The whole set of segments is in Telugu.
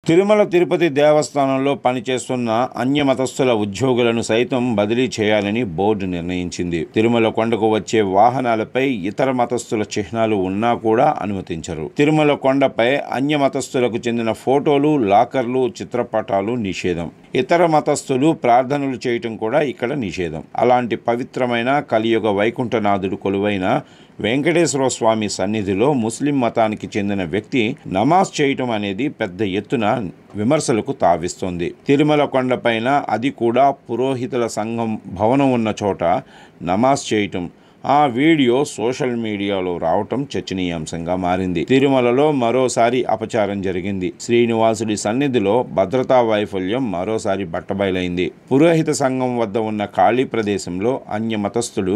తిరుమల తిరుపతి దేవస్థానంలో పనిచేస్తున్న అన్యమతస్థుల ఉద్యోగులను సైతం బదిలీ చేయాలని బోర్డు నిర్ణయించింది. తిరుమల కొండకు వచ్చే వాహనాలపై ఇతర మతస్థుల చిహ్నాలు ఉన్నా కూడా అనుమతించరు. తిరుమల కొండపై అన్యమతస్థులకు చెందిన ఫోటోలు, లాకర్లు, చిత్రపటాలు నిషేధం. ఇతర మతస్థులు ప్రార్థనలు చేయటం కూడా ఇక్కడ నిషేధం. అలాంటి పవిత్రమైన కలియుగ వైకుంఠనాథుడు కొలువైన వెంకటేశ్వర స్వామి సన్నిధిలో ముస్లిం మతానికి చెందిన వ్యక్తి నమాజ్ చేయటం అనేది పెద్ద ఎత్తున విమర్శలకు తావిస్తోంది. తిరుమల కొండపైన, అది కూడా పురోహితుల సంఘం భవనం ఉన్న చోట నమాజ్ చేయటం, ఆ వీడియో సోషల్ మీడియాలో రావటం చర్చనీయాంశంగా మారింది. తిరుమలలో మరోసారి అపచారం జరిగింది. శ్రీనివాసుడి సన్నిధిలో భద్రతా వైఫల్యం మరోసారి బట్టబయలైంది. పురోహిత సంఘం వద్ద ఉన్న ఖాళీ ప్రదేశంలో అన్య మతస్థులు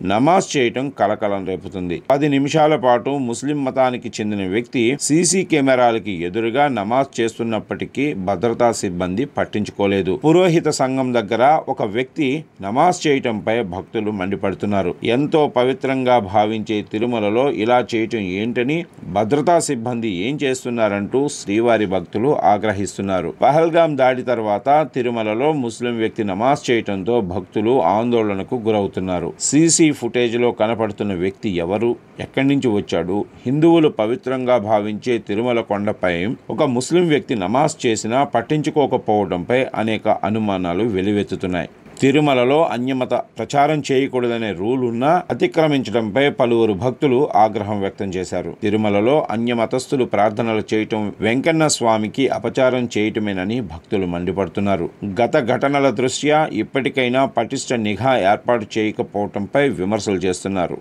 నమాజ్ చేయటం కలకలం రేపుతుంది. 10 నిమిషాల పాటు ముస్లిం మతానికి చెందిన వ్యక్తి సీసీ కెమెరాలకి ఎదురుగా నమాజ్ చేస్తున్నప్పటికీ భద్రతా సిబ్బంది పట్టించుకోలేదు. పురోహిత సంఘం దగ్గర ఒక వ్యక్తి నమాజ్ చేయటంపై భక్తులు మండిపడుతున్నారు. ఎంతో పవిత్రంగా భావించే తిరుమలలో ఇలా చేయటం ఏంటని, భద్రతా సిబ్బంది ఏం చేస్తున్నారంటూ శ్రీవారి భక్తులు ఆగ్రహిస్తున్నారు. పహల్గాం దాడి తర్వాత తిరుమలలో ముస్లిం వ్యక్తి నమాజ్ చేయటంతో భక్తులు ఆందోళనకు గురవుతున్నారు. సీసీ ఫుటేజ్లో కనపడుతున్న వ్యక్తి ఎవరు, ఎక్కడి నుంచి వచ్చాడు? హిందువులు పవిత్రంగా భావించే తిరుమల కొండపై ఒక ముస్లిం వ్యక్తి నమాజ్ చేసినా పట్టించుకోకపోవడంపై అనేక అనుమానాలు వెలువెత్తుతున్నాయి. తిరుమలలో అన్యమత ప్రచారం చేయకూడదనే రూల్ ఉన్నా అతిక్రమించడంపై పలువురు భక్తులు ఆగ్రహం వ్యక్తం చేశారు. తిరుమలలో అన్యమతస్థులు ప్రార్థనలు చేయటం వెంకన్న స్వామికి అపచారం చేయటమేనని భక్తులు మండిపడుతున్నారు. గత ఘటనల దృష్ట్యా ఇప్పటికైనా పటిష్ట నిఘా ఏర్పాటు చేయకపోవటంపై విమర్శలు చేస్తున్నారు.